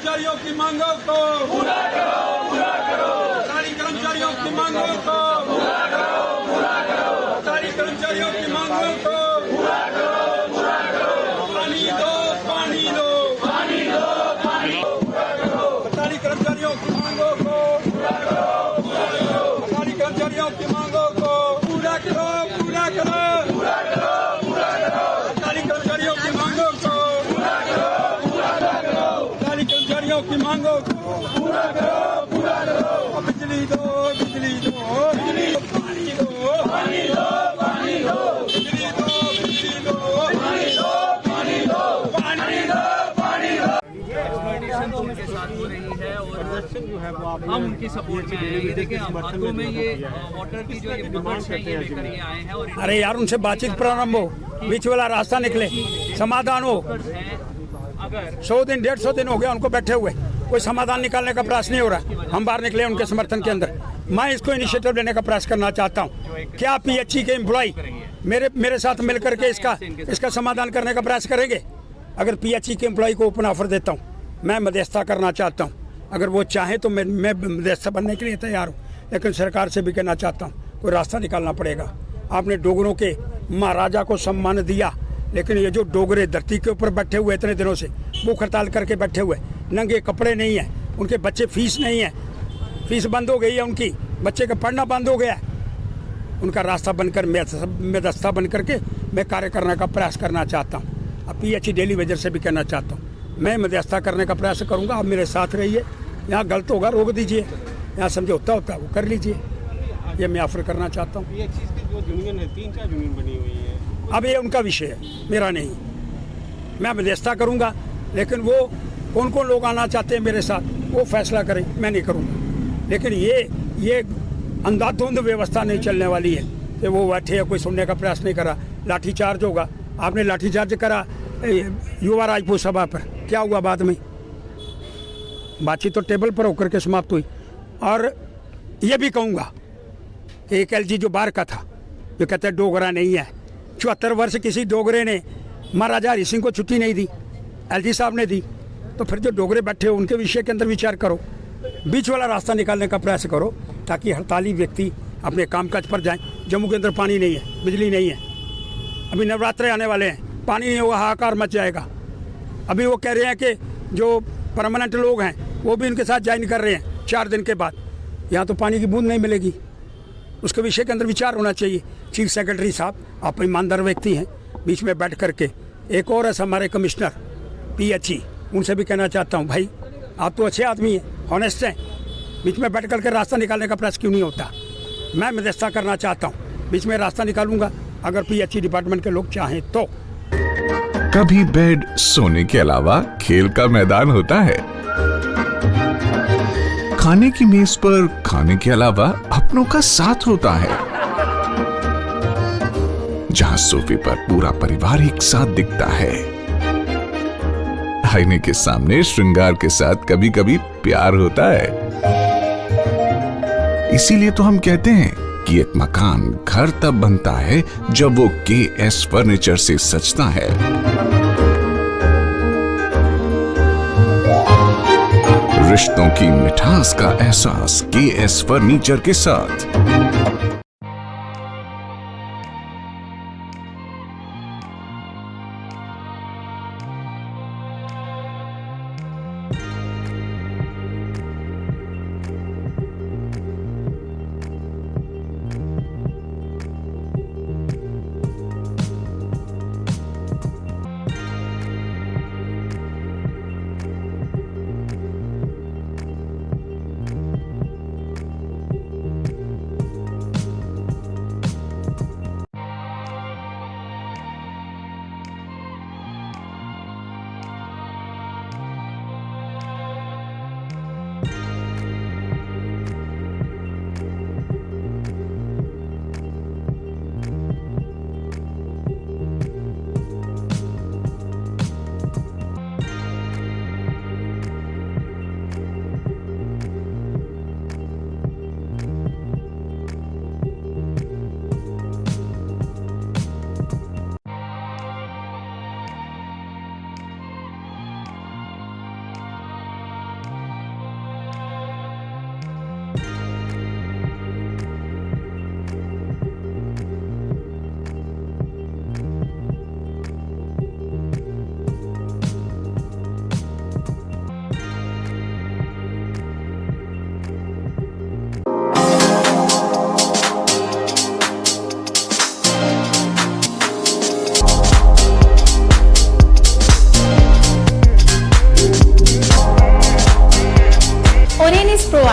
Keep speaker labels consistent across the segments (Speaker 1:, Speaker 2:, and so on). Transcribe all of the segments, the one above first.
Speaker 1: कर्मचारियों की मांगों को पूरा करो, पूरा करो। सरकारी कर्मचारियों की मांगों को पूरा करो, पूरा करो। सरकारी कर्मचारियों की मांगों को पूरा करो, पूरा करो। पानी दो, पानी दो, पानी दो, पानी दो, पूरा करो। सरकारी कर्मचारियों की मांगों को पूरा करो, पूरा करो। सरकारी कर्मचारियों की मांगों को पूरा करो, पूरा करो, पूरा करो, पूरा करो। सरकारी कर्मचारियों की मांगों को पूरा करो, पूरा करो। सरकारी कर्मचारियों की मांगों को पूरा करो, पूरा करो। बिजली दो, बिजली दो, बिजली दो, पानी दो, पानी दो, पानी दो, बिजली दो, बिजली दो, पानी दो, पानी दो, पानी दो, पानी दो।
Speaker 2: एक्सप्लॉयटेशन उनके साथ हो रही है और हम उनकी सपोर्ट में आए हैं। ये देखिए हाथों में ये वाटर की जो ये बुकेट्स हैं ये लेकर ये आए हैं। और
Speaker 3: अरे यार उनसे बातचीत प्रारंभ हो, बीच वाला रास्ता निकले, समाधान हो।
Speaker 2: अगर
Speaker 3: 100 दिन 150 दिन हो गया उनको बैठे हुए, कोई समाधान निकालने का प्रयास नहीं हो रहा। हम बाहर निकले उनके समर्थन के अंदर। मैं इसको इनिशिएटिव लेने का प्रयास करना चाहता हूँ। क्या पीएचई के एम्प्लॉय मेरे साथ मिलकर के इसका समाधान करने का प्रयास करेंगे? अगर पीएचई के एम्प्लॉय को ओपन ऑफर देता हूँ, मैं मध्यस्थता करना चाहता हूँ। अगर वो चाहे तो मैं मध्यस्थता बनने के लिए तैयार हूँ, लेकिन सरकार से भी कहना चाहता हूँ कोई रास्ता निकालना पड़ेगा। आपने डोगरों के महाराजा को सम्मान दिया, लेकिन ये जो डोगरे धरती के ऊपर बैठे हुए इतने दिनों से भूख हड़ताल करके बैठे हुए, नंगे कपड़े नहीं है, उनके बच्चे फीस नहीं है, फीस बंद हो गई है, उनकी बच्चे का पढ़ना बंद हो गया है। उनका रास्ता बनकर मध्यस्थता बन करके मैं कार्य करने का प्रयास करना चाहता हूँ। अब पीएचई डेली वेजर से भी कहना चाहता हूँ मैं मध्यस्थता करने का प्रयास करूँगा। आप मेरे साथ रहिए, यहाँ गलत होगा रोक दीजिए, यहाँ समझौता होता है वो कर लीजिए। ये मैं ऑफर करना चाहता हूँ।
Speaker 4: ये चीज़ की जो यूनियन है 3-4 यूनियन बनी हुई है,
Speaker 3: अब ये उनका विषय है, मेरा नहीं। मैं मध्यस्थता करूँगा, लेकिन वो कौन कौन लोग आना चाहते हैं मेरे साथ वो फैसला करें, मैं नहीं करूँगा। लेकिन ये अंधाधुंध व्यवस्था नहीं चलने वाली है कि वो बैठे या कोई सुनने का प्रयास नहीं करा। लाठीचार्ज होगा, आपने लाठीचार्ज करा युवा राजपूत सभा पर, क्या हुआ बाद में? बातचीत तो टेबल पर होकर के समाप्त हुई। और ये भी कहूँगा कि एक एलजी जो बाहर का था, जो कहते हैं डोगरा नहीं है, 74 वर्ष किसी डोगरे ने महाराजा हरि सिंह को छुट्टी नहीं दी, एलजी साहब ने दी। तो फिर जो डोगरे बैठे हो उनके विषय के अंदर विचार करो, बीच वाला रास्ता निकालने का प्रयास करो, ताकि हड़ताली व्यक्ति अपने कामकाज पर जाएं। जम्मू के अंदर पानी नहीं है, बिजली नहीं है, अभी नवरात्रे आने वाले हैं, पानी नहीं होगा, हाहाकार मच जाएगा। अभी वो कह रहे हैं कि जो परमानेंट लोग हैं वो भी उनके साथ ज्वाइन कर रहे हैं 4 दिन के बाद। यहाँ तो पानी की बूंद नहीं मिलेगी, उसके विषय के अंदर विचार होना चाहिए। चीफ सेक्रेटरी साहब आप ईमानदार व्यक्ति हैं, बीच में बैठ करके एक और है हमारे कमिश्नर पीएचई, उनसे भी कहना चाहता हूँ भाई आप तो अच्छे आदमी हैं, हॉनेस्ट हैं, बीच में बैठ करके रास्ता निकालने का प्रयास क्यों नहीं होता? मैं मध्यस्थता करना चाहता हूँ, बीच में रास्ता निकालूंगा अगर पीएचई डिपार्टमेंट के लोग चाहें तो।
Speaker 5: कभी बेड सोने के अलावा खेल का मैदान होता है, खाने की मेज पर खाने के अलावा अपनों का साथ होता है, जहां सोफे पर पूरा परिवार एक साथ दिखता है, आईने के सामने श्रृंगार के साथ कभी कभी प्यार होता है। इसीलिए तो हम कहते हैं कि एक मकान घर तब बनता है जब वो KS फर्नीचर से सजता है। रिश्तों की मिठास का एहसास KS फर्नीचर के साथ।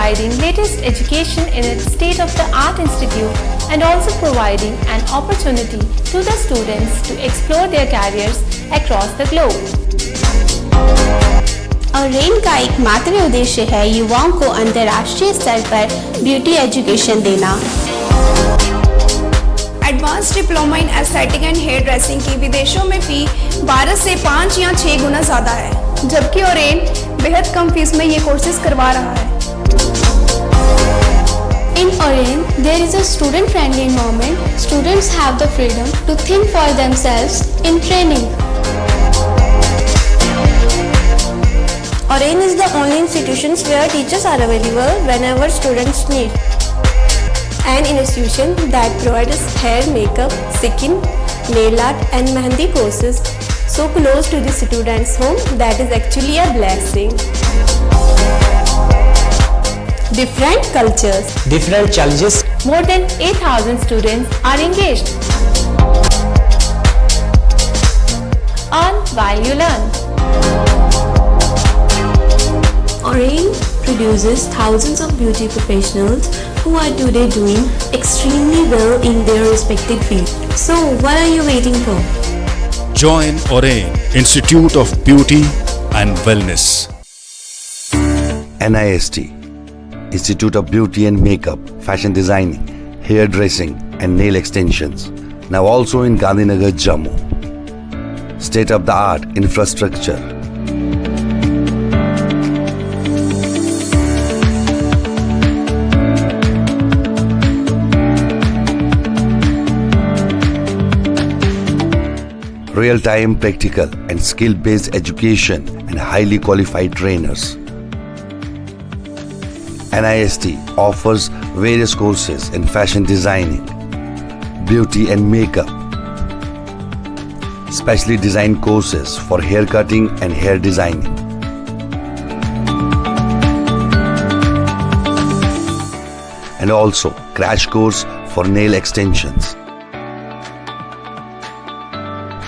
Speaker 6: providing latest education in its state-of-the-art institute and also providing an opportunity to the students to explore their careers across the globe.
Speaker 7: और रेन का एकमात्र उद्देश्य है युवाओं को अंतर्राष्ट्रीय स्तर पर ब्यूटी एजुकेशन देना।
Speaker 8: Advance diploma in aesthetic and hair dressing की विदेशों में फी 12 से 5 या 6 गुना ज़्यादा है, जबकि ओरेन बेहद कम फीस में ये कोर्सेज करवा रहा है।
Speaker 7: In Oren, there is a student-friendly environment. Students have the freedom to think for themselves in training. Oren is the only institution where teachers are available whenever students need. An institution that provides hair, makeup, skin, nail art and mehendi courses so close to the students' home that is actually a blessing. Different cultures,
Speaker 9: different challenges.
Speaker 6: More than 8,000 students are engaged. Earn while you learn.
Speaker 7: Oren produces thousands of beauty professionals who are today doing extremely well in their respective field. So what are you waiting for?
Speaker 10: Join Oren Institute of Beauty and Wellness.
Speaker 11: NIST, Institute of Beauty and Makeup, Fashion Designing, Hair Dressing and Nail Extensions. Now also in Gandhinagar, Jammu. State-of-the-art infrastructure. Real-time practical and skill-based education and highly qualified trainers. NIST offers various courses in fashion designing, beauty and makeup, specially designed courses for hair cutting and hair designing. And also crash course for nail extensions.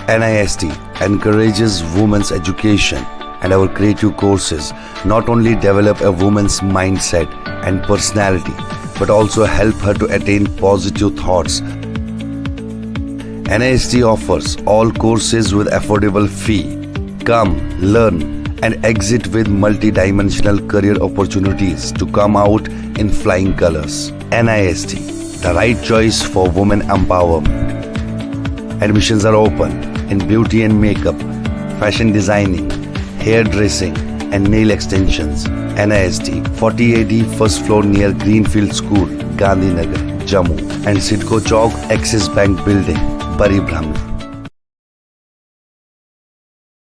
Speaker 11: NIST encourages women's education, and our creative courses not only develop a woman's mindset and personality but also help her to attain positive thoughts. NIST offers all courses with affordable fee. Come, learn and exit with multi-dimensional career opportunities to come out in flying colors. NIST, the right choice for women empowerment. Admissions are open in beauty and makeup, fashion designing, hair dressing and nail extensions. NIST, 40AD first floor near Greenfield School, Gandhinagar, Jammu and Sidco Chowk, Axis Bank Building, Bari Brahman.